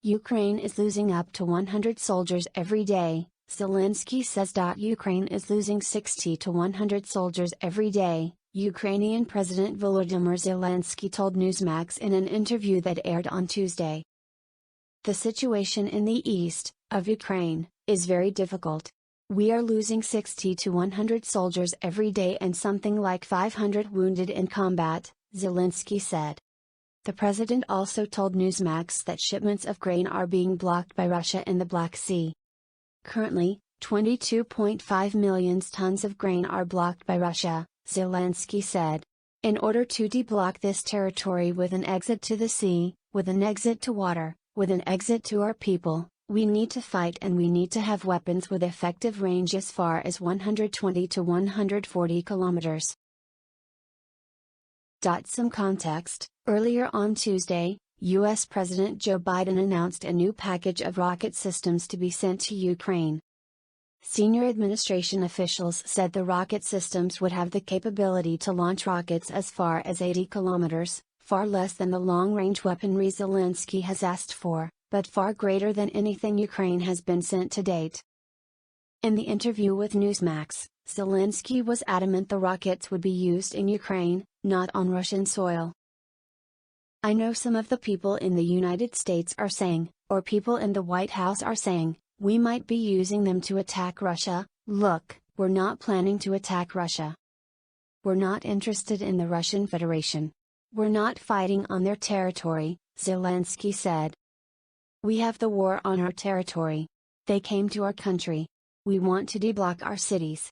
Ukraine is losing up to 100 soldiers every day, Zelensky says. Ukraine is losing 60 to 100 soldiers every day, Ukrainian President Volodymyr Zelensky told Newsmax in an interview that aired on Tuesday. The situation in the east of Ukraine is very difficult. We are losing 60 to 100 soldiers every day and something like 500 wounded in combat, Zelensky said. The president also told Newsmax that shipments of grain are being blocked by Russia in the Black Sea. Currently, 22.5 million tons of grain are blocked by Russia, Zelensky said. In order to deblock this territory with an exit to the sea, with an exit to water, with an exit to our people, we need to fight and we need to have weapons with effective range as far as 120 to 140 kilometers. Some context: earlier on Tuesday, U.S. President Joe Biden announced a new package of rocket systems to be sent to Ukraine. Senior administration officials said the rocket systems would have the capability to launch rockets as far as 80 kilometers, far less than the long-range weaponry Zelensky has asked for, but far greater than anything Ukraine has been sent to date. In the interview with Newsmax, Zelensky was adamant the rockets would be used in Ukraine, not on Russian soil. I know some of the people in the United States are saying, or people in the White House are saying, we might be using them to attack Russia. Look, we're not planning to attack Russia. We're not interested in the Russian Federation. We're not fighting on their territory, Zelensky said. We have the war on our territory. They came to our country. We want to deblock our cities.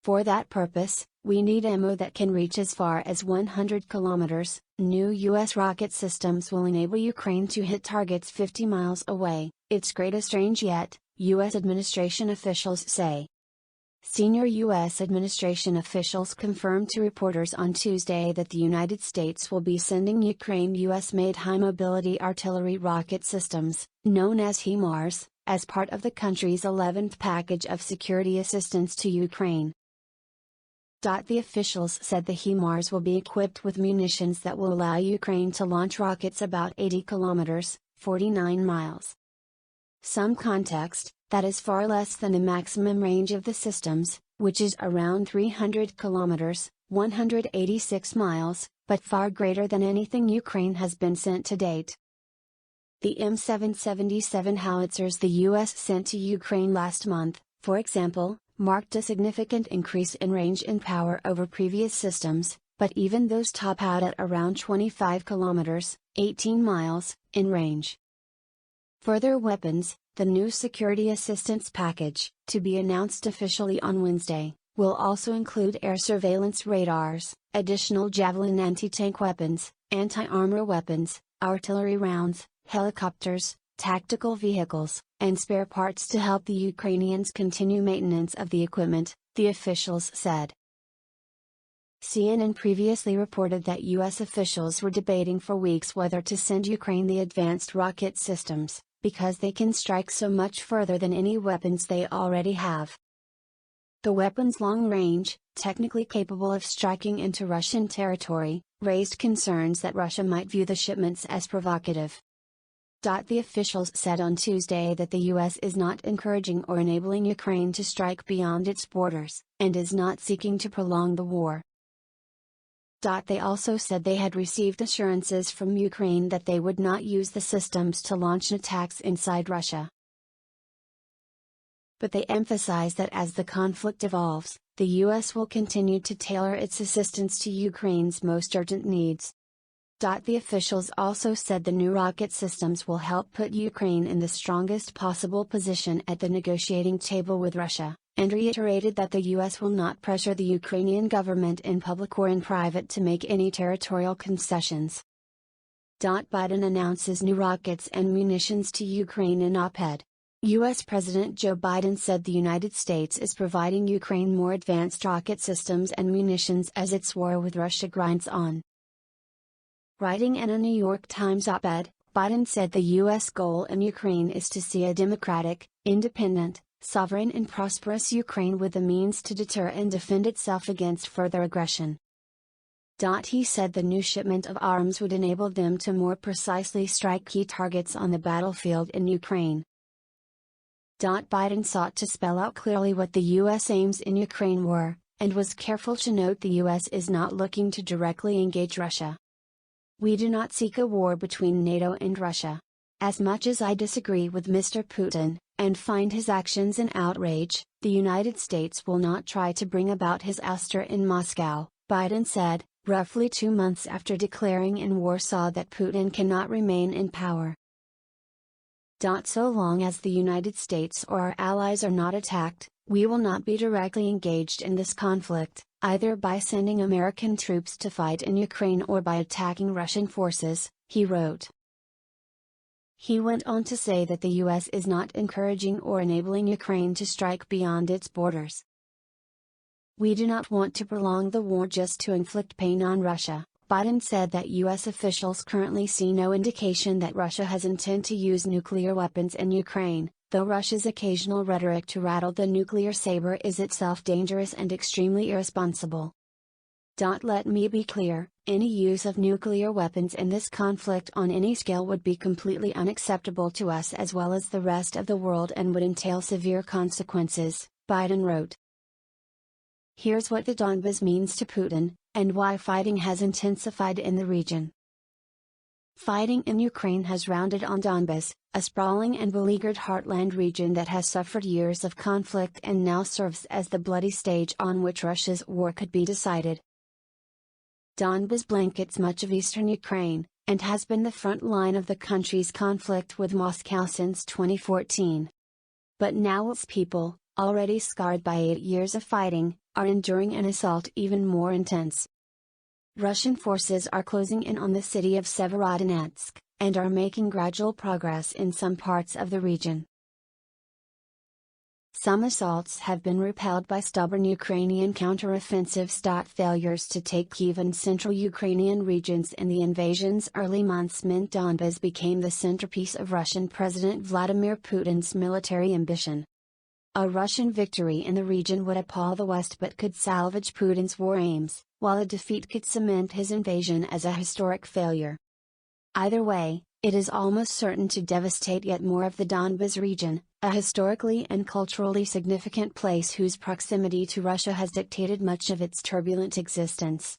For that purpose, we need ammo that can reach as far as 100 kilometers. New U.S. rocket systems will enable Ukraine to hit targets 50 miles away, its greatest range yet, U.S. administration officials say. Senior U.S. administration officials confirmed to reporters on Tuesday that the United States will be sending Ukraine U.S.-made high-mobility artillery rocket systems, known as HIMARS, as part of the country's 11th package of security assistance to Ukraine. The officials said the HIMARS will be equipped with munitions that will allow Ukraine to launch rockets about 80 kilometers, 49 miles. Some context: that is far less than the maximum range of the systems, which is around 300 kilometers, 186 miles, but far greater than anything Ukraine has been sent to date. The M777 howitzers the U.S. sent to Ukraine last month, for example, marked a significant increase in range and power over previous systems, but even those top out at around 25 kilometers, 18 miles, in range. Further weapons: the new security assistance package, to be announced officially on Wednesday, will also include air surveillance radars, additional Javelin anti-tank weapons, anti-armor weapons, artillery rounds, helicopters, tactical vehicles, and spare parts to help the Ukrainians continue maintenance of the equipment, the officials said. CNN previously reported that U.S. officials were debating for weeks whether to send Ukraine the advanced rocket systems, because they can strike so much further than any weapons they already have. The weapons' long range, technically capable of striking into Russian territory, raised concerns that Russia might view the shipments as provocative. The officials said on Tuesday that the U.S. is not encouraging or enabling Ukraine to strike beyond its borders, and is not seeking to prolong the war. They also said they had received assurances from Ukraine that they would not use the systems to launch attacks inside Russia. But they emphasized that as the conflict evolves, the U.S. will continue to tailor its assistance to Ukraine's most urgent needs. The officials also said the new rocket systems will help put Ukraine in the strongest possible position at the negotiating table with Russia, and reiterated that the U.S. will not pressure the Ukrainian government in public or in private to make any territorial concessions. Biden announces new rockets and munitions to Ukraine in op-ed. U.S. President Joe Biden said the United States is providing Ukraine more advanced rocket systems and munitions as its war with Russia grinds on. Writing in a New York Times op-ed, Biden said the U.S. goal in Ukraine is to see a democratic, independent, sovereign and prosperous Ukraine with the means to deter and defend itself against further aggression. He said the new shipment of arms would enable them to more precisely strike key targets on the battlefield in Ukraine. Biden sought to spell out clearly what the U.S. aims in Ukraine were, and was careful to note the U.S. is not looking to directly engage Russia. We do not seek a war between NATO and Russia. As much as I disagree with Mr. Putin, and find his actions an outrage, the United States will not try to bring about his ouster in Moscow, Biden said, roughly 2 months after declaring in Warsaw that Putin cannot remain in power. So long as the United States or our allies are not attacked, we will not be directly engaged in this conflict, either by sending American troops to fight in Ukraine or by attacking Russian forces, he wrote. He went on to say that the U.S. is not encouraging or enabling Ukraine to strike beyond its borders. We do not want to prolong the war just to inflict pain on Russia. Biden said that U.S. officials currently see no indication that Russia has intent to use nuclear weapons in Ukraine, though Russia's occasional rhetoric to rattle the nuclear saber is itself dangerous and extremely irresponsible. Let me be clear, any use of nuclear weapons in this conflict on any scale would be completely unacceptable to us as well as the rest of the world and would entail severe consequences, Biden wrote. Here's what the Donbas means to Putin, and why fighting has intensified in the region. Fighting in Ukraine has rounded on Donbas, a sprawling and beleaguered heartland region that has suffered years of conflict and now serves as the bloody stage on which Russia's war could be decided. Donbas blankets much of eastern Ukraine, and has been the front line of the country's conflict with Moscow since 2014. But now its people, already scarred by 8 years of fighting, are enduring an assault even more intense. Russian forces are closing in on the city of Severodonetsk, and are making gradual progress in some parts of the region. Some assaults have been repelled by stubborn Ukrainian counteroffensives. Failures to take Kyiv and central Ukrainian regions in the invasion's early months meant Donbas became the centerpiece of Russian President Vladimir Putin's military ambition. A Russian victory in the region would appall the West but could salvage Putin's war aims, while a defeat could cement his invasion as a historic failure. Either way, it is almost certain to devastate yet more of the Donbas region, a historically and culturally significant place whose proximity to Russia has dictated much of its turbulent existence.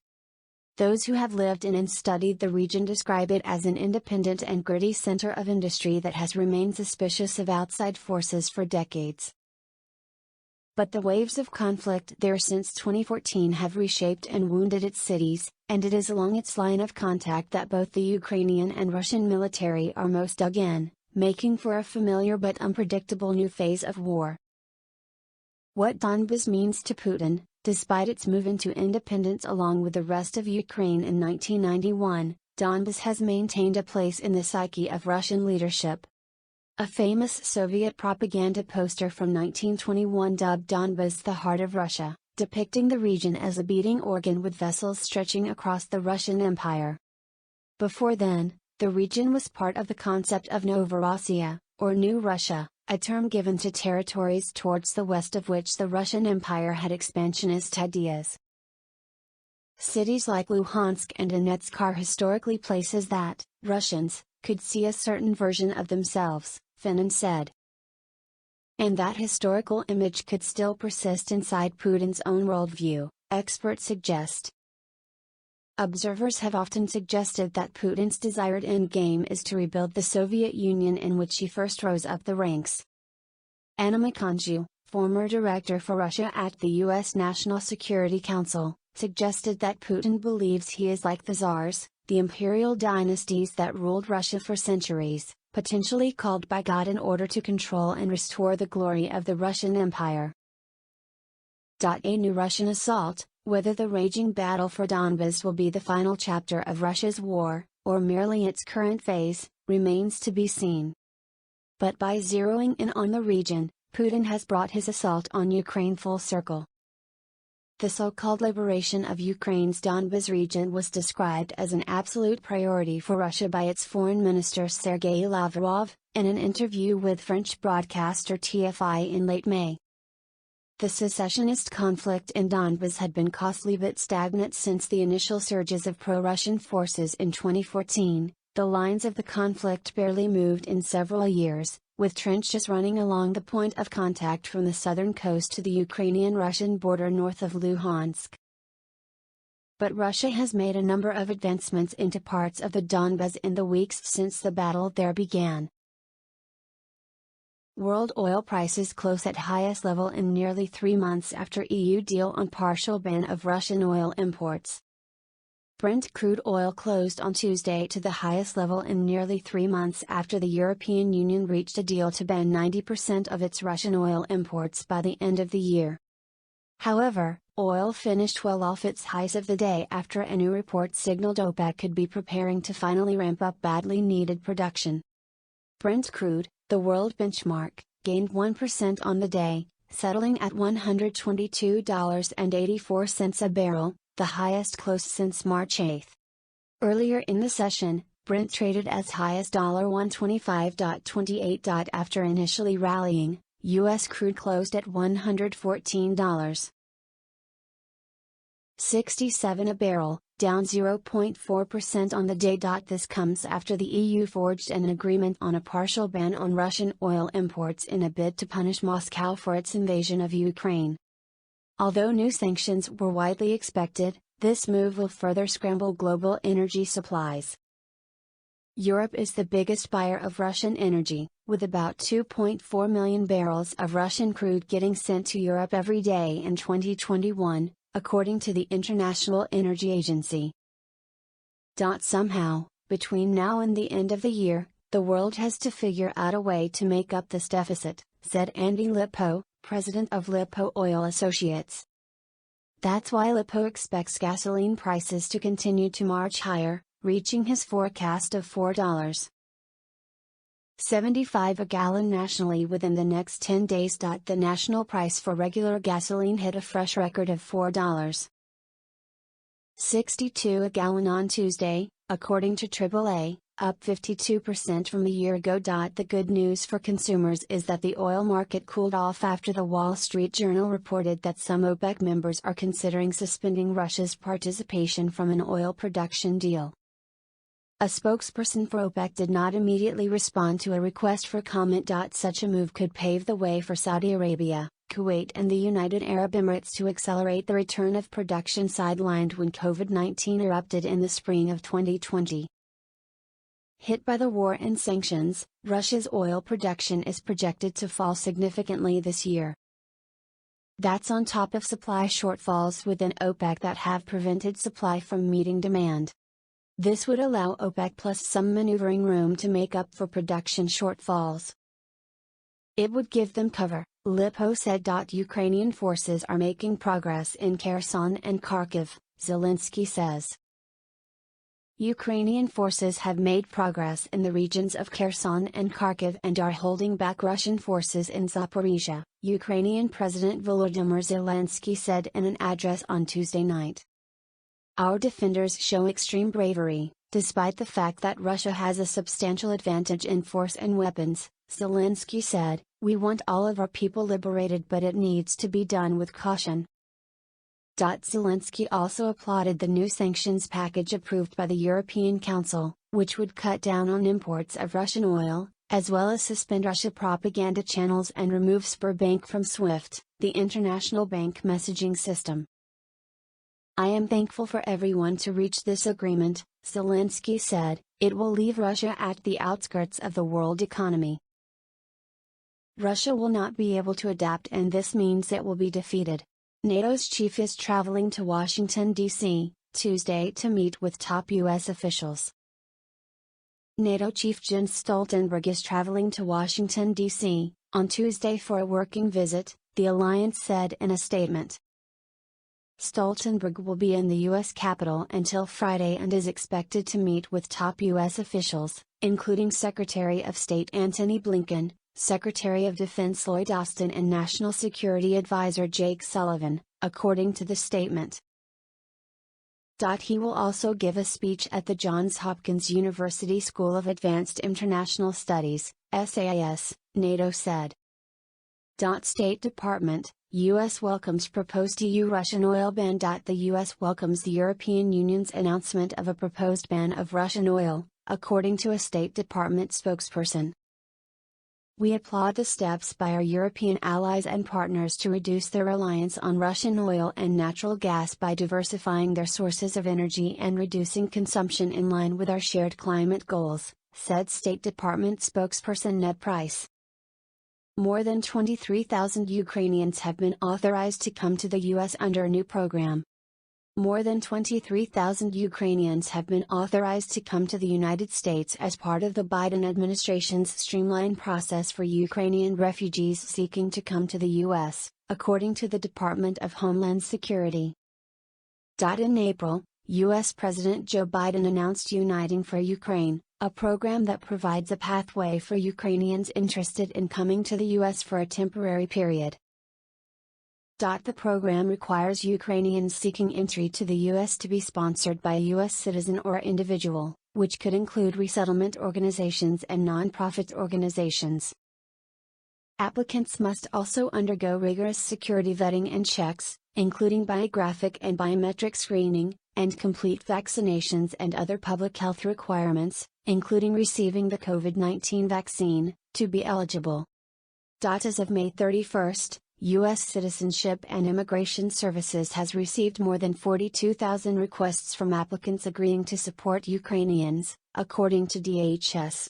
Those who have lived in and studied the region describe it as an independent and gritty center of industry that has remained suspicious of outside forces for decades. But the waves of conflict there since 2014 have reshaped and wounded its cities, and it is along its line of contact that both the Ukrainian and Russian military are most dug in, making for a familiar but unpredictable new phase of war. What Donbas means to Putin, despite its move into independence along with the rest of Ukraine in 1991, Donbas has maintained a place in the psyche of Russian leadership. A famous Soviet propaganda poster from 1921 dubbed Donbas the heart of Russia, depicting the region as a beating organ with vessels stretching across the Russian Empire. Before then, the region was part of the concept of Novorossiya, or New Russia, a term given to territories towards the west of which the Russian Empire had expansionist ideas. Cities like Luhansk and Donetsk are historically places that, Russians, could see a certain version of themselves, Finnan said. And that historical image could still persist inside Putin's own worldview, experts suggest. Observers have often suggested that Putin's desired endgame is to rebuild the Soviet Union in which he first rose up the ranks. Anna Makanju, former director for Russia at the U.S. National Security Council, suggested that Putin believes he is like the Tsars, the imperial dynasties that ruled Russia for centuries, potentially called by God in order to control and restore the glory of the Russian Empire. A new Russian assault, whether the raging battle for Donbas will be the final chapter of Russia's war, or merely its current phase, remains to be seen. But by zeroing in on the region, Putin has brought his assault on Ukraine full circle. The so-called liberation of Ukraine's Donbas region was described as an absolute priority for Russia by its foreign minister Sergei Lavrov, in an interview with French broadcaster TFI in late May. The secessionist conflict in Donbas had been costly but stagnant since the initial surges of pro-Russian forces in 2014. The lines of the conflict barely moved in several years, with trenches running along the point of contact from the southern coast to the Ukrainian-Russian border north of Luhansk. But Russia has made a number of advancements into parts of the Donbas in the weeks since the battle there began. World oil prices close at highest level in nearly 3 months after EU deal on partial ban of Russian oil imports. Brent crude oil closed on Tuesday to the highest level in nearly 3 months after the European Union reached a deal to ban 90% of its Russian oil imports by the end of the year. However, oil finished well off its highs of the day after a new report signaled OPEC could be preparing to finally ramp up badly needed production. Brent crude, the world benchmark, gained 1% on the day, settling at $122.84 a barrel, the highest close since March 8. Earlier in the session, Brent traded as high as $125.28. After initially rallying, U.S. crude closed at $114.67 a barrel, down 0.4% on the day. This comes after the EU forged an agreement on a partial ban on Russian oil imports in a bid to punish Moscow for its invasion of Ukraine. Although new sanctions were widely expected, this move will further scramble global energy supplies. Europe is the biggest buyer of Russian energy, with about 2.4 million barrels of Russian crude getting sent to Europe every day in 2021, according to the International Energy Agency. Somehow, between now and the end of the year, the world has to figure out a way to make up this deficit, said Andy Lippo, president of Lippo Oil Associates. That's why Lippo expects gasoline prices to continue to march higher, reaching his forecast of $4.75 a gallon nationally within the next 10 days. The national price for regular gasoline hit a fresh record of $4.62 a gallon on Tuesday, according to AAA, up 52% from a year ago. The good news for consumers is that the oil market cooled off after the Wall Street Journal reported that some OPEC members are considering suspending Russia's participation from an oil production deal. A spokesperson for OPEC did not immediately respond to a request for comment. Such a move could pave the way for Saudi Arabia, Kuwait and the United Arab Emirates to accelerate the return of production sidelined when COVID-19 erupted in the spring of 2020. Hit by the war and sanctions, Russia's oil production is projected to fall significantly this year. That's on top of supply shortfalls within OPEC that have prevented supply from meeting demand. This would allow OPEC Plus some maneuvering room to make up for production shortfalls. It would give them cover, Lippo said. Ukrainian forces are making progress in Kherson and Kharkiv, Zelensky says. Ukrainian forces have made progress in the regions of Kherson and Kharkiv and are holding back Russian forces in Zaporizhzhia, Ukrainian President Volodymyr Zelensky said in an address on Tuesday night. Our defenders show extreme bravery, despite the fact that Russia has a substantial advantage in force and weapons, Zelensky said. We want all of our people liberated, but it needs to be done with caution. Zelensky also applauded the new sanctions package approved by the European Council, which would cut down on imports of Russian oil, as well as suspend Russia propaganda channels and remove Sberbank from SWIFT, the international bank messaging system. I am thankful for everyone to reach this agreement, Zelensky said. It will leave Russia at the outskirts of the world economy. Russia will not be able to adapt, and this means it will be defeated. NATO's chief is traveling to Washington, D.C., Tuesday to meet with top U.S. officials. NATO chief Jens Stoltenberg is traveling to Washington, D.C., on Tuesday for a working visit, the alliance said in a statement. Stoltenberg will be in the U.S. Capitol until Friday and is expected to meet with top U.S. officials, including Secretary of State Antony Blinken, Secretary of Defense Lloyd Austin and National Security Advisor Jake Sullivan, according to the statement. He will also give a speech at the Johns Hopkins University School of Advanced International Studies, SAIS, NATO said. State Department, US welcomes proposed EU Russian oil ban. The US welcomes the European Union's announcement of a proposed ban of Russian oil, according to a State Department spokesperson. We applaud the steps by our European allies and partners to reduce their reliance on Russian oil and natural gas by diversifying their sources of energy and reducing consumption in line with our shared climate goals, said State Department spokesperson Ned Price. More than 23,000 Ukrainians have been authorized to come to the U.S. under a new program. More than 23,000 Ukrainians have been authorized to come to the United States as part of the Biden administration's streamlined process for Ukrainian refugees seeking to come to the U.S., according to the Department of Homeland Security. In April, U.S. President Joe Biden announced Uniting for Ukraine, a program that provides a pathway for Ukrainians interested in coming to the U.S. for a temporary period. The program requires Ukrainians seeking entry to the U.S. to be sponsored by a U.S. citizen or individual, which could include resettlement organizations and nonprofit organizations. Applicants must also undergo rigorous security vetting and checks, including biographic and biometric screening, and complete vaccinations and other public health requirements, including receiving the COVID-19 vaccine, to be eligible. As of May 31, U.S. Citizenship and Immigration Services has received more than 42,000 requests from applicants agreeing to support Ukrainians, according to DHS.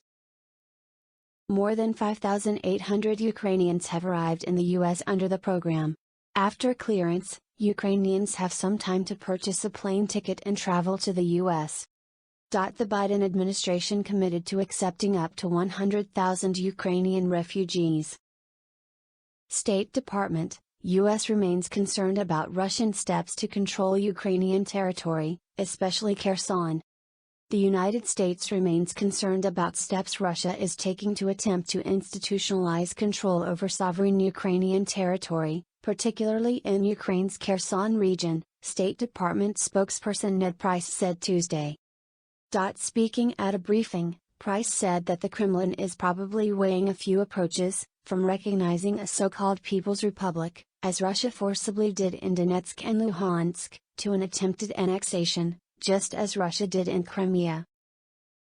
More than 5,800 Ukrainians have arrived in the U.S. under the program. After clearance, Ukrainians have some time to purchase a plane ticket and travel to the U.S. The Biden administration committed to accepting up to 100,000 Ukrainian refugees. State Department, U.S. remains concerned about Russian steps to control Ukrainian territory, especially Kherson. The United States remains concerned about steps Russia is taking to attempt to institutionalize control over sovereign Ukrainian territory, particularly in Ukraine's Kherson region, State Department spokesperson Ned Price said Tuesday. Speaking at a briefing, Price said that the Kremlin is probably weighing a few approaches, from recognizing a so-called People's Republic, as Russia forcibly did in Donetsk and Luhansk, to an attempted annexation, just as Russia did in Crimea.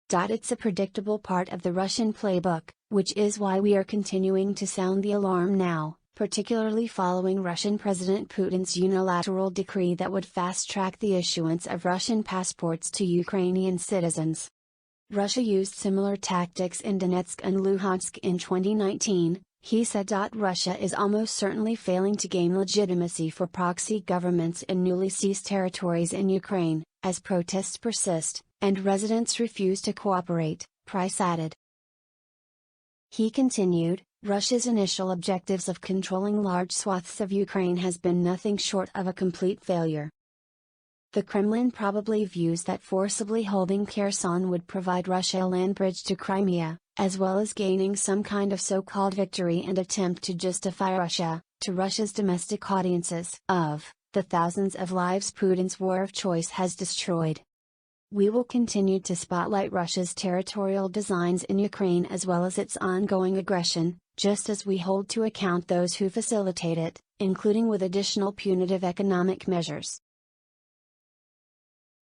It's a predictable part of the Russian playbook, which is why we are continuing to sound the alarm now, particularly following Russian President Putin's unilateral decree that would fast-track the issuance of Russian passports to Ukrainian citizens. Russia used similar tactics in Donetsk and Luhansk in 2019, he said. Russia is almost certainly failing to gain legitimacy for proxy governments in newly seized territories in Ukraine, as protests persist, and residents refuse to cooperate, Price added. He continued, Russia's initial objectives of controlling large swaths of Ukraine has been nothing short of a complete failure. The Kremlin probably views that forcibly holding Kherson would provide Russia a land bridge to Crimea, as well as gaining some kind of so-called victory and attempt to justify Russia, to Russia's domestic audiences, of the thousands of lives Putin's war of choice has destroyed. We will continue to spotlight Russia's territorial designs in Ukraine as well as its ongoing aggression, just as we hold to account those who facilitate it, including with additional punitive economic measures.